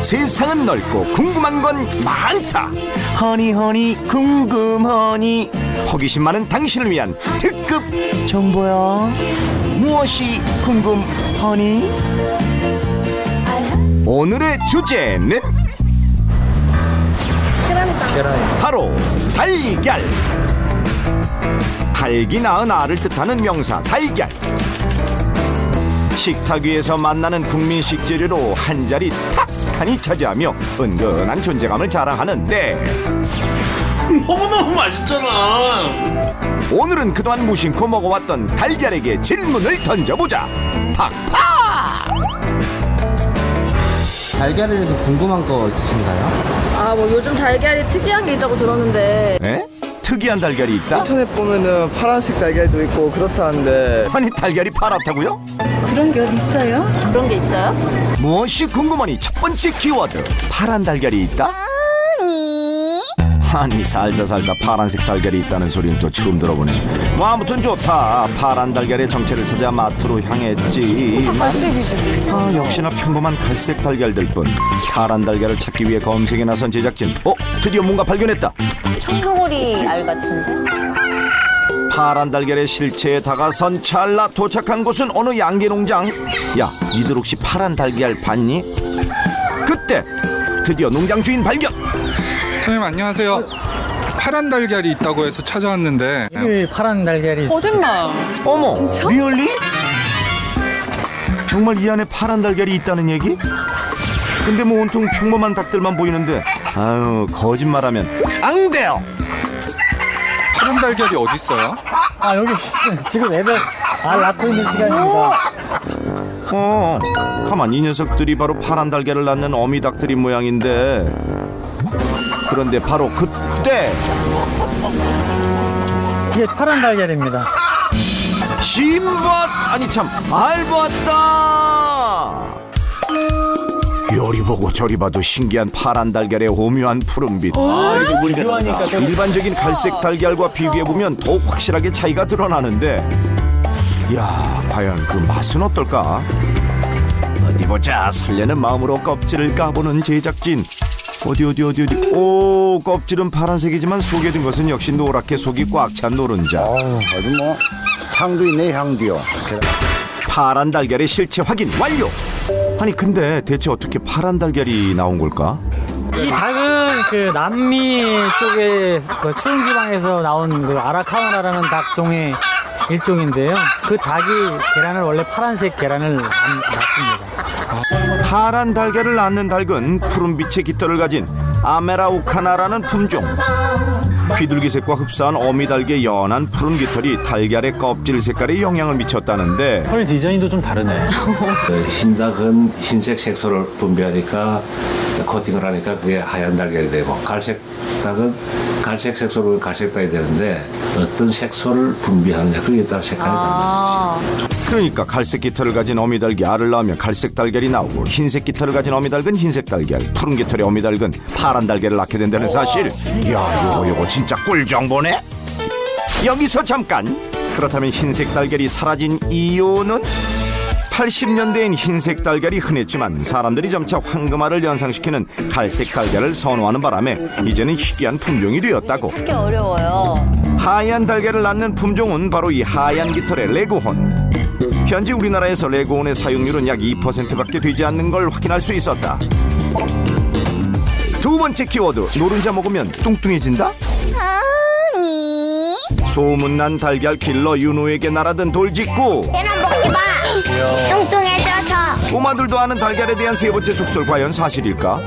세상은 넓고 궁금한 건 많다. 허니 궁금하니 호기심 많은 당신을 위한 특급 정보야. 무엇이 궁금하니? 오늘의 주제는 바로 달걀. 닭이 낳은 알을 뜻하는 명사 달걀. 식탁 위에서 만나는 국민식 재료로 한 자리 탁 하니 차지하며 은근한 존재감을 자랑하는데, 너무너무 맛있잖아. 오늘은 그동안 무심코 먹어왔던 달걀에게 질문을 던져보자. 팍팍! 달걀에 대해서 궁금한 거 있으신가요? 뭐 요즘 달걀이 특이한 게 있다고 들었는데. 에? 특이한 달걀이 있다? 인터넷 보면은 파란색 달걀도 있고 그렇다는데. 아니 달걀이 파랗다고요? 그런 게 어디 있어요? 그런 게 있어요? 무엇이 궁금하니 첫 번째 키워드 파란 달걀이 있다? 아니 살다 파란색 달걀이 있다는 소리는 또 처음 들어보네. 뭐 아무튼 좋다. 파란 달걀의 정체를 찾아 마트로 향했지. 역시나 평범한 갈색 달걀들 뿐. 파란 달걀을 찾기 위해 검색에 나선 제작진. 드디어 뭔가 발견했다. 청둥오리 알 같은데? 파란 달걀의 실체에 다가선 찰나 도착한 곳은 어느 양계농장. 야, 니들 혹시 파란 달걀 봤니? 그때 드디어 농장 주인 발견. 선생님 안녕하세요. 파란 달걀이 있다고 해서 찾아왔는데. 파란 달걀이 거짓말. 어머, 리얼리? 정말 이 안에 파란 달걀이 있다는 얘기? 근데 뭐 온통 평범한 닭들만 보이는데, 아유, 거짓말하면 안 돼요. 파란 달걀이 어디 있어요? 여기 지금 애들 알 낳고 있는 시간입니다. 가만, 이 녀석들이 바로 파란 달걀을 낳는 어미닭들인 모양인데, 그런데 바로 그때 이게 파란 달걀입니다. 신밭 아니 참 알봤다. 요리 보고 저리 봐도 신기한 파란 달걀의 오묘한 푸른빛. 일반적인 갈색 달걀과 비교해보면 더욱 확실하게 차이가 드러나는데, 야, 과연 그 맛은 어떨까? 어디 보자. 설레는 마음으로 껍질을 까보는 제작진. 어디. 오, 껍질은 파란색이지만 속에 든 것은 역시 노랗게 속이 꽉 찬 노른자. 아주 뭐 향도 있네, 향도요. 파란 달걀의 실체 확인 완료. 아니 근데 대체 어떻게 파란 달걀이 나온 걸까? 이 닭은 그 남미 쪽에 그 추운 지방에서 나온 그 아라카우나라는 닭 종의 일종인데요. 그 닭이 계란을 원래 파란색 계란을 낳습니다. 파란 달걀을 낳는 닭은 푸른빛의 깃털을 가진 아메라우카나라는 품종. 비둘기색과 흡사한 어미닭의 연한 푸른 깃털이 달걀의 껍질 색깔에 영향을 미쳤다는데, 털 디자인도 좀 다르네. 흰닭은 흰색 색소를 분비하니까 코팅을 하니까 그게 하얀 달걀이 되고, 갈색 닭은 갈색 색소를 갈색 닭이 되는데 어떤 색소를 분비하느냐, 그게 따라 색깔이 달라지죠. 그러니까 갈색 깃털을 가진 어미닭이 알을 낳으면 갈색 달걀이 나오고, 흰색 깃털을 가진 어미닭은 흰색 달걀, 푸른 깃털의 어미닭은 파란 달걀을 낳게 된다는 사실. 이야, 요거 진짜 꿀 정보네. 여기서 잠깐. 그렇다면 흰색 달걀이 사라진 이유는? 80년대엔 흰색 달걀이 흔했지만 사람들이 점차 황금알을 연상시키는 갈색 달걀을 선호하는 바람에 이제는 희귀한 품종이 되었다고. 찾기 어려워요. 하얀 달걀을 낳는 품종은 바로 이 하얀 깃털의 레고혼. 현재 우리나라에서 레고혼의 사용률은 약 2%밖에 되지 않는 걸 확인할 수 있었다. 두 번째 키워드, 노른자 먹으면 뚱뚱해진다? 소문난 달걀 킬러 윤호에게 날아든 돌직구. 얘는 먹지 마. 뚱뚱해져서. 꼬마들도 아는 달걀에 대한 세 번째 속설, 과연 사실일까?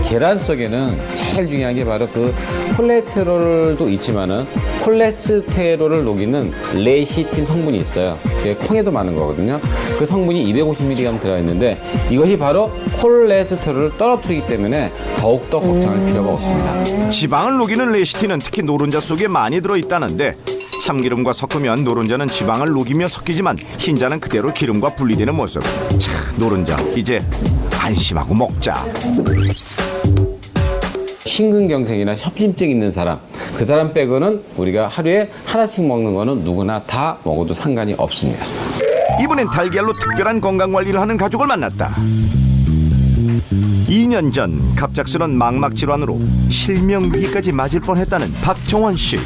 계란 속에는 제일 중요한 게 바로 그 콜레스테롤도 있지만은 콜레스테롤을 녹이는 레시틴 성분이 있어요. 그게 콩에도 많은 거거든요. 그 성분이 250mg 들어있는데 이것이 바로 콜레스테롤을 떨어뜨리기 때문에 더욱더 걱정할 필요가 없습니다. 지방을 녹이는 레시틴은 특히 노른자 속에 많이 들어있다는데, 참기름과 섞으면 노른자는 지방을 녹이며 섞이지만 흰자는 그대로 기름과 분리되는 모습. 차, 노른자 이제 안심하고 먹자. 심근경색이나 협심증 있는 사람, 그 사람 빼고는 우리가 하루에 하나씩 먹는 거는 누구나 다 먹어도 상관이 없습니다. 이번엔 달걀로 특별한 건강관리를 하는 가족을 만났다. 2년 2년 전 갑작스런 망막 질환으로 실명 위기까지 맞을 뻔했다는 박정원 씨.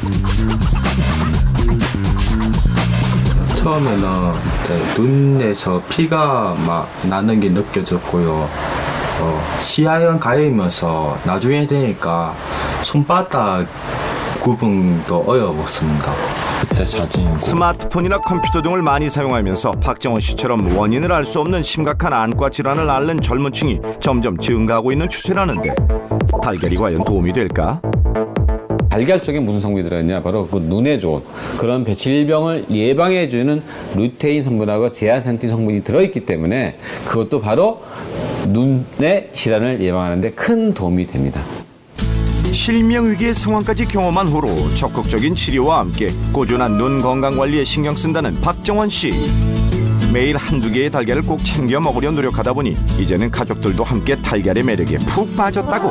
처음에는 눈에서 피가 막 나는 게 느껴졌고요. 시야형 가이면서 나중에 되니까 손바닥 구분도 어려웠습니다. 스마트폰이나 컴퓨터 등을 많이 사용하면서 박정원 씨처럼 원인을 알 수 없는 심각한 안과 질환을 앓는 젊은 층이 점점 증가하고 있는 추세라는데 달걀이 과연 도움이 될까? 달걀 속에 무슨 성분이 들어있냐? 바로 그 눈에 좋은 그런 질병을 예방해주는 루테인 성분하고 제아산틴 성분이 들어있기 때문에 그것도 바로 눈의 질환을 예방하는 데 큰 도움이 됩니다. 실명 위기의 상황까지 경험한 후로 적극적인 치료와 함께 꾸준한 눈 건강 관리에 신경 쓴다는 박정원 씨. 매일 한두 개의 달걀을 꼭 챙겨 먹으려 노력하다 보니 이제는 가족들도 함께 달걀의 매력에 푹 빠졌다고.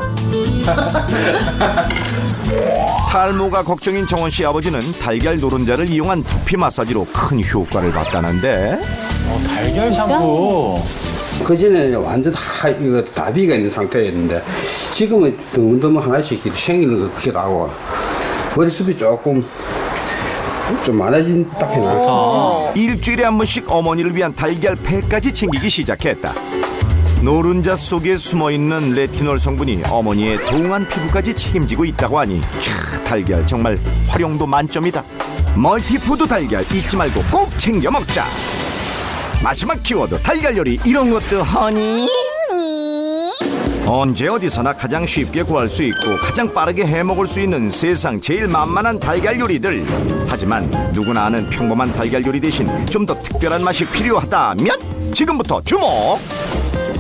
탈모가 걱정인 정원 씨 아버지는 달걀 노른자를 이용한 두피 마사지로 큰 효과를 봤다는데. 달걀 샴푸. 그전에는 완전 이거 다비가 있는 상태였는데 지금은 드문드문 하나씩 생기는 거 그게 나고 머리숱이 조금 좀 많아진 딱 해놔. 일주일에 한 번씩 어머니를 위한 달걀 패까지 챙기기 시작했다. 노른자 속에 숨어있는 레티놀 성분이 어머니의 동안 피부까지 책임지고 있다고 하니 달걀 정말 활용도 만점이다. 멀티푸드 달걀 잊지 말고 꼭 챙겨 먹자. 마지막 키워드 달걀 요리 이런 것도 허니? 언제 어디서나 가장 쉽게 구할 수 있고 가장 빠르게 해먹을 수 있는 세상 제일 만만한 달걀 요리들. 하지만 누구나 아는 평범한 달걀 요리 대신 좀 더 특별한 맛이 필요하다면 지금부터 주목!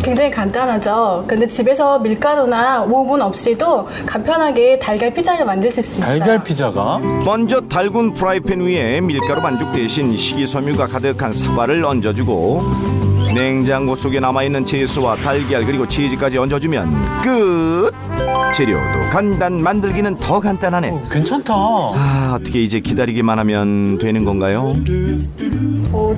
굉장히 간단하죠. 근데 집에서 밀가루나 오븐 없이도 간편하게 달걀 피자를 만드실 수 있어요. 달걀 피자가? 먼저 달군 프라이팬 위에 밀가루 반죽 대신 식이섬유가 가득한 사과를 얹어주고 냉장고 속에 남아있는 채소와 달걀 그리고 치즈까지 얹어주면 끝! 재료도 간단, 만들기는 더 간단하네. 괜찮다. 아, 어떻게 이제 기다리기만 하면 되는 건가요?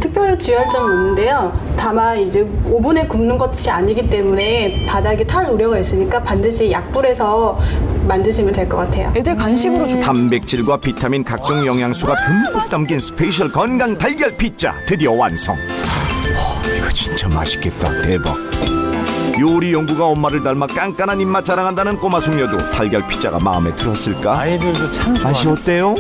특별히 주의할 점은 없는데요. 다만 이제 오븐에 굽는 것이 아니기 때문에 바닥에 탈 우려가 있으니까 반드시 약불에서 만드시면 될 것 같아요. 애들 간식으로 좋 단백질과 비타민 각종 영양소가 듬뿍 담긴 스페셜 건강 달걀 피자 드디어 완성. 이거 진짜 맛있겠다. 대박. 요리 연구가 엄마를 닮아 깐깐한 입맛 자랑한다는 꼬마 숙녀도 달걀 피자가 마음에 들었을까? 아이들도 참 좋아하는. 맛이 어때요?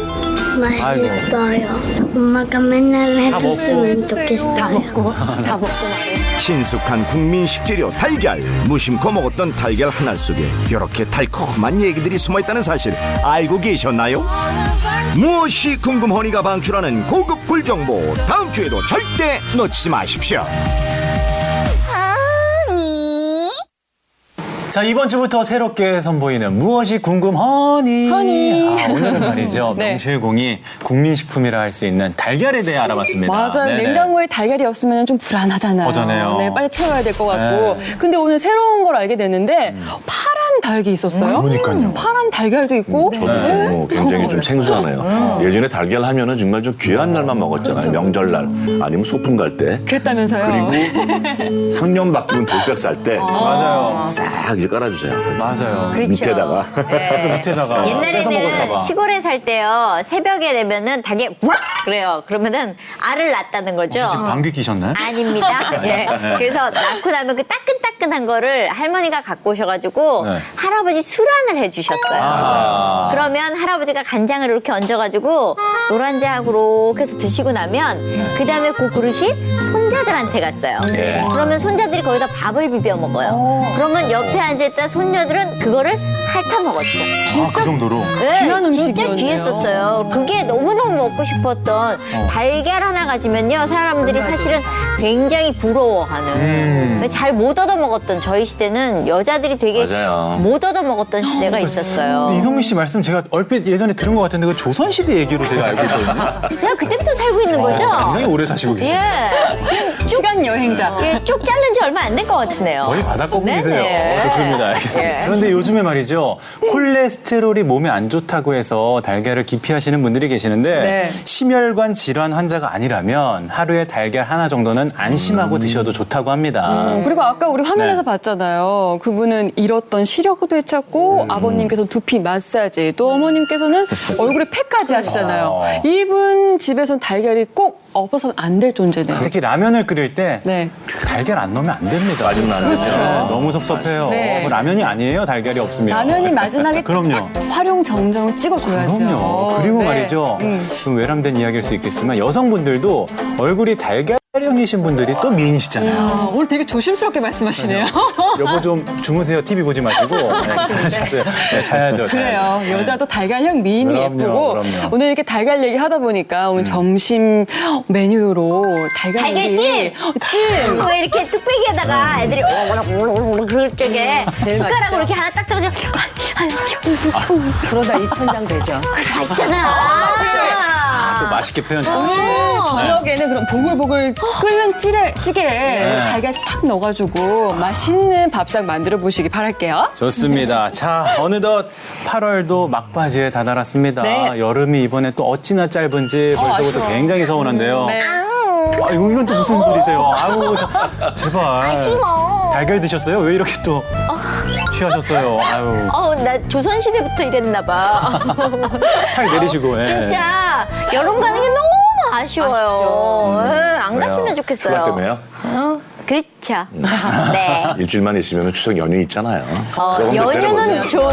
맛있어요. 엄마가 맨날 해줬으면 좋겠어요. 다 먹고 말해. 친숙한 국민식 재료 달걀. 무심코 먹었던 달걀 한 알 속에 이렇게 달콤한 얘기들이 숨어있다는 사실 알고 계셨나요? 무엇이 궁금허니가 방출하는 고급 꿀정보 다음 주에도 절대 놓치지 마십시오. 자, 이번 주부터 새롭게 선보이는 무엇이 궁금하니? 오늘은 말이죠. 네. 명실공히 국민식품이라 할 수 있는 달걀에 대해 알아봤습니다. 맞아요. 네네. 냉장고에 달걀이 없으면 좀 불안하잖아요. 허전해요. 네, 빨리 채워야 될 것 같고. 근데 오늘 새로운 걸 알게 됐는데 파란 닭이 있었어요. 그러니까요. 파란 달걀도 있고. 저는 굉장히 좀 생소하네요. 예전에 달걀 하면은 정말 좀 귀한 날만 먹었잖아요. 명절날 아니면 소풍 갈 때. 그랬다면서요. 그리고 학년 바뀌면 도시락 쌀 때 맞아요. 싹 이제 깔아주세요. 맞아요. 그렇죠. 밑에다가. 네. 밑에다가 뺏어 옛날에는 먹을까봐. 시골에 살 때요. 새벽에 되면은 닭이 우락 그래요. 그러면은 알을 낳았다는 거죠. 지금 방귀 끼셨나요? 아닙니다. 예. 그래서 낳고 나면 그 따끈따끈한 거를 할머니가 갖고 오셔가지고 네. 할아버지 술안을 해주셨어요. 아. 그러면 할아버지가 간장을 이렇게 얹어가지고 노란자하고 이렇게 해서 드시고 나면 그 다음에 그 그릇이 손자들한테 갔어요. 네. 그러면 손자들이 거기다 밥을 비벼 먹어요. 그러면 옆에 앉아있던 손녀들은 그거를 핥아 먹었죠. 아, 그 정도로? 네, 귀한 진짜 음식이었네요. 귀했었어요. 그게 너무너무 먹고 싶었던 달걀 하나 가지면요. 사람들이 사실은 굉장히 부러워하는 잘 못 얻어 먹었던 저희 시대는 여자들이 되게 맞아요. 못 얻어 먹었던 시대가 있었어요. 이성미 씨 말씀 제가 얼핏 예전에 들은 것 같은데 그 조선시대 얘기로 제가 알고 있거든요. 제가 그때부터 살고 있는 거죠? 굉장히 오래 사시고 계시네요. 예. 시간 여행자. 예, 쭉 자른 지 얼마 안 된 것 같으네요. 거의 바닥거북이세요. 네네. 좋습니다. 알겠습니다. 예. 그런데 요즘에 말이죠. 콜레스테롤이 몸에 안 좋다고 해서 달걀을 기피하시는 분들이 계시는데 네. 심혈관 질환 환자가 아니라면 하루에 달걀 하나 정도는 드시면 안심하고 드셔도 좋다고 합니다. 그리고 아까 우리 화면에서 네. 봤잖아요. 그분은 잃었던 시력도 되찾고 아버님께서 두피 마사지, 또 어머님께서는 얼굴에 팩까지 하시잖아요. 이분 집에선 달걀이 꼭 없어서는 안 될 존재네요. 특히 라면을 끓일 때 네. 달걀 안 넣으면 안 됩니다. 마지막 라면이요. 네, 너무 섭섭해요. 네. 그거 라면이 아니에요. 달걀이 없으면. 라면이 마지막에 그럼요. 딱 활용 정정을 찍어줘야죠. 그럼요. 그리고 네. 말이죠. 좀 외람된 이야기일 수 있겠지만 여성분들도 얼굴이 달걀형이신 분들이 또 미인이시잖아요. 아, 오늘 되게 조심스럽게 말씀하시네요. 여보 좀 주무세요. TV 보지 마시고. 네, 자야죠. 그래요. 자야죠. 여자도 달걀형 미인이 그럼요, 예쁘고 그럼요. 오늘 이렇게 달걀 얘기 하다 보니까 오늘 점심 메뉴로 달걀 달걀찜! 찜! 왜 이렇게 뚝배기에다가 애들이 그럴 적에 숟가락으로 이렇게 하나 딱 떨어져 그러다 입천장 되죠. 맛있잖아. 또 맛있게 표현 잘하시네. 저녁에는 그럼 보글보글 끓는 찌개에 달걀 탁 넣어가지고 맛있는 밥상 만들어 보시기 바랄게요. 좋습니다. 자, 어느덧 8월도 막바지에 다다랐습니다. 네. 여름이 이번에 또 어찌나 짧은지 벌써부터 아쉬워. 굉장히 서운한데요. 네. 아유, 이건 또 무슨 소리세요? 아유, 제발. 아쉬워. 달걀 드셨어요? 왜 이렇게 또 취하셨어요? 아유. 나 조선시대부터 이랬나 봐. 팔 내리시고. 예. 진짜 여름 가는 게 너무 아쉬워요. 안 갔으면 좋겠어요. 휴가 때문에요? 그렇죠. 네. 일주일만 있으면 추석 연휴 있잖아요. 조금 더 연휴는 때려보세요.